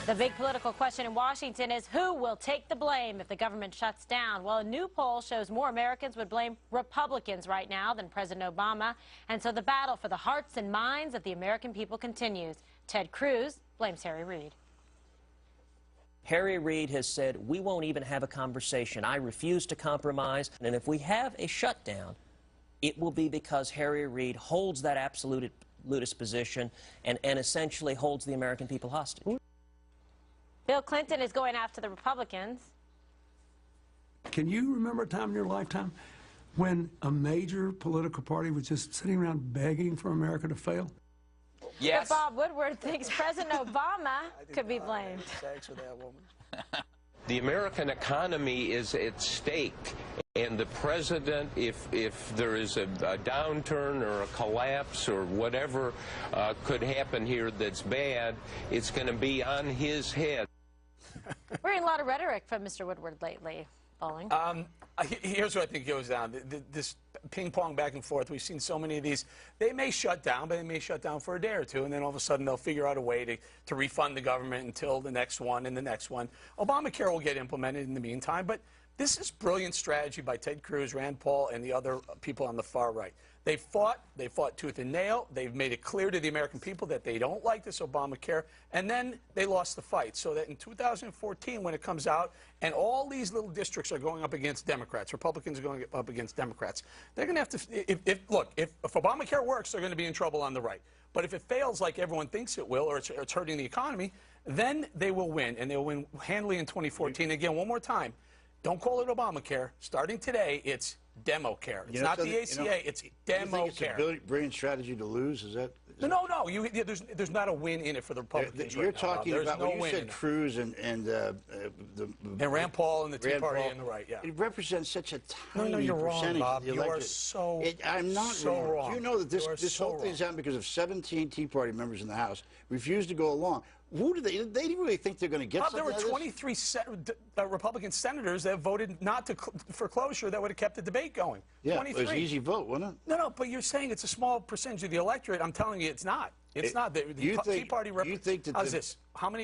The big political question in Washington is who will take the blame if the government shuts down? Well, a new poll shows more Americans would blame Republicans right now than President Obama. And so the battle for the hearts and minds of the American people continues. Ted Cruz blames Harry Reid. Harry Reid has said, we won't even have a conversation. I refuse to compromise. And if we have a shutdown, it will be because Harry Reid holds that absolutist position and essentially holds the American people hostage. Bill Clinton is going after the Republicans. Can you remember a time in your lifetime when a major political party was just sitting around begging for America to fail? Yes. But Bob Woodward thinks President Obama could be blamed. Thanks for that, woman. The American economy is at stake, and the president, if there is a downturn or a collapse or whatever could happen here that's bad, it's going to be on his head. We're hearing a lot of rhetoric from Mr. Woodward lately, Bolling. Here's what I think goes down. This ping-pong back and forth, we've seen so many of these. They may shut down, but they may shut down for a day or two, and then all of a sudden they'll figure out a way to refund the government until the next one and the next one. Obamacare will get implemented in the meantime, but this is brilliant strategy by Ted Cruz, Rand Paul, and the other people on the far right. They fought tooth and nail. They've made it clear to the American people that they don't like this Obamacare, and then they lost the fight. So that in 2014, when it comes out, and all these little districts are going up against Democrats, Republicans are going up against Democrats, they're going to have to, look, if Obamacare works, they're going to be in trouble on the right. But if it fails like everyone thinks it will, or it's hurting the economy, then they will win, and they'll win handily in 2014. Again, one more time, don't call it Obamacare. Starting today, it's Democare. It's not the ACA, it's Democare. It's a brilliant strategy to lose? Is that? No. There's not a win in it for the Republicans. You're talking about no when you said Cruz and Rand Paul and the Tea Party and the right. Yeah, it represents such a tiny No, you're percentage wrong, Bob. of the You electorate. are so. I'm not so wrong. You know that this whole thing is happening because of 17 Tea Party members in the House refused to go along. Who do they really think they're going to get? There were 23 Republican senators that voted not for closure that would have kept the debate going. Yeah, 23. it was an easy vote, wasn't it? No, but you're saying it's a small percentage of the electorate. I'm telling you, it's not. It's not. The Tea Party represents. How's this?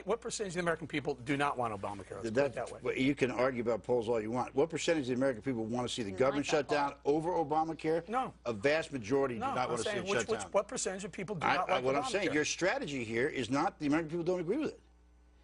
What percentage of the American people do not want Obamacare? Let's put it that way. Well, you can argue about polls all you want. What percentage of the American people want to see the government shut down over Obamacare? No. A vast majority do not want to see it shut down. What percentage of people do not like Obamacare? What I'm saying, your strategy here is not the American people don't agree with it.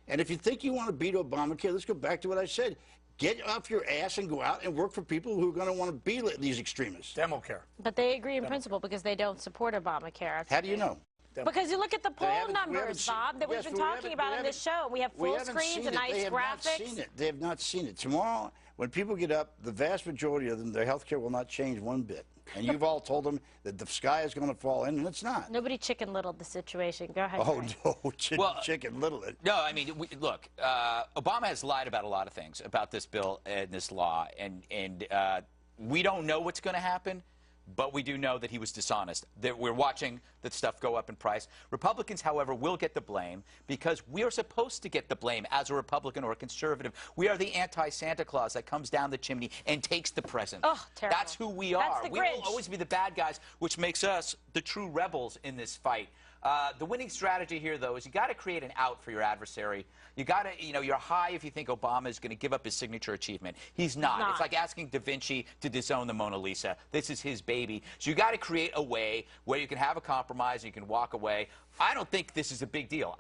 And if you think you want to beat Obamacare, let's go back to what I said. Get off your ass and go out and work for people who are going to want to be these extremists. Democare. But they agree in principle because they don't support Obamacare. How do you know? Because you look at the poll numbers, Bob, that we've been talking about on this show. We have full screens and nice graphics. They have not seen it. Tomorrow, when people get up, the vast majority of them, their health care will not change one bit. And you've all told them that the sky is going to fall in, and it's not. Nobody chicken littled the situation. Go ahead. Oh, no, chicken little it. No, I mean, look, Obama has lied about a lot of things, about this bill and this law, and we don't know what's going to happen. But we do know that he was dishonest. That we're watching that stuff go up in price. Republicans, however, will get the blame because we are supposed to get the blame as a Republican or a conservative. We are the anti-Santa Claus that comes down the chimney and takes the present. Oh, terrible. That's who we are. We will always be the bad guys, which makes us the true rebels in this fight. The winning strategy here, though, is you got to create an out for your adversary. You got to, you're high if you think Obama is going to give up his signature achievement. He's not. It's like asking Da Vinci to disown the Mona Lisa. This is his baby. So you got to create a way where you can have a compromise and you can walk away. I don't think this is a big deal.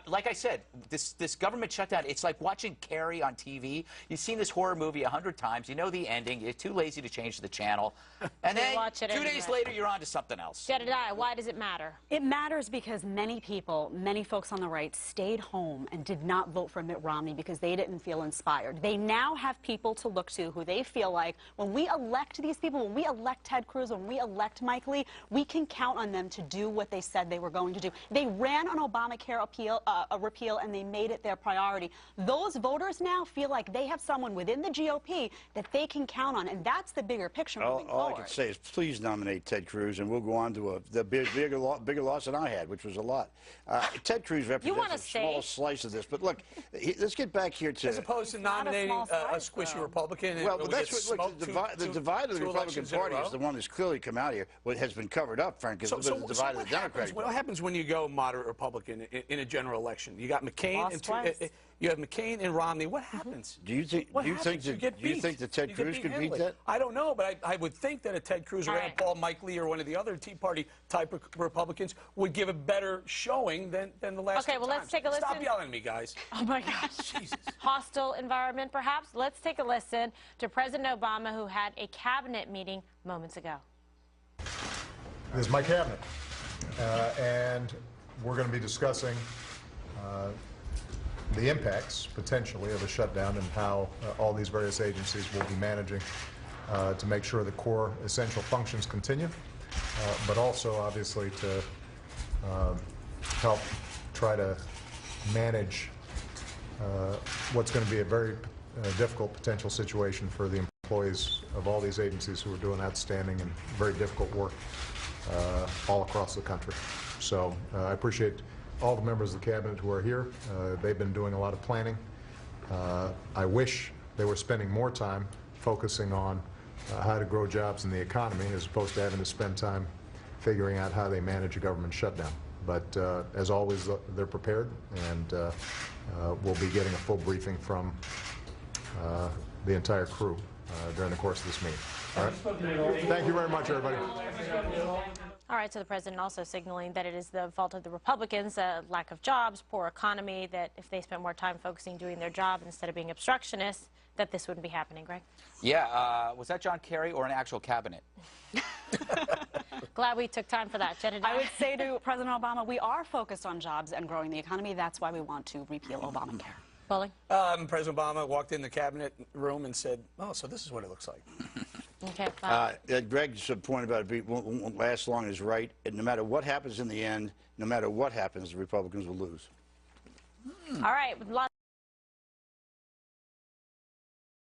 Like I said, this government shutdown, it's like watching Carrie on TV. You've seen this horror movie 100 times. You know the ending. You're too lazy to change the channel. And then 2 days later, you're on to something else. Jedediah, why does it matter? It matters because many people, many folks on the right, stayed home and did not vote for Mitt Romney because they didn't feel inspired. They now have people to look to who they feel like when we elect these people, when we elect Ted Cruz, when we elect Mike Lee, we can count on them to do what they said they were going to do. They ran on Obamacare repeal, and they made it their priority. Those voters now feel like they have someone within the GOP that they can count on, and that's the bigger picture moving forward. All I can say is please nominate Ted Cruz, and we'll go on to the bigger loss. And than I had, which was a lot. Ted Cruz represents a small slice of this. But look, let's get back here to... As opposed to nominating a squishy Republican. Well, that's what, look, the divide of the Republican Party is the one that's clearly come out here. What has been covered up, Frank, is the divide of the Democratic Party. What happens when you go moderate Republican in a general election? You got McCain and you have McCain and Romney. What happens? Do you think that Ted Cruz could beat that? I don't know, but I would think that a Ted Cruz or Rand Paul, Mike Lee, or one of the other Tea Party type of Republicans would give a better showing than the last. Okay, well, let's take a listen. Stop yelling at me, guys. Oh my gosh. Jesus. Hostile environment, perhaps. Let's take a listen to President Obama, who had a cabinet meeting moments ago. This is my cabinet, and we're going to be discussing the impacts, potentially, of a shutdown and how all these various agencies will be managing to make sure the core essential functions continue, but also, obviously, to help try to manage what's going to be a very difficult potential situation for the employees of all these agencies who are doing outstanding and very difficult work all across the country. So I appreciate all the members of the cabinet who are here. They've been doing a lot of planning. I wish they were spending more time focusing on how to grow jobs in the economy as opposed to having to spend time figuring out how they manage a government shutdown. But as always, they're prepared, and we'll be getting a full briefing from the entire crew during the course of this meeting. All right. Thank you very much, everybody. All right, so the president also signaling that it is the fault of the Republicans, lack of jobs, poor economy, that if they spent more time focusing doing their job instead of being obstructionists, that this wouldn't be happening. Greg? Yeah, was that John Kerry or an actual cabinet? Glad we took time for that. I would say to President Obama, we are focused on jobs and growing the economy. That's why we want to repeal Obamacare. Bolling? President Obama walked in the cabinet room and said, oh, so this is what it looks like. Okay, fine. Greg's point about it won't last long is right. And no matter what happens in the end, no matter what happens, the Republicans will lose. All right.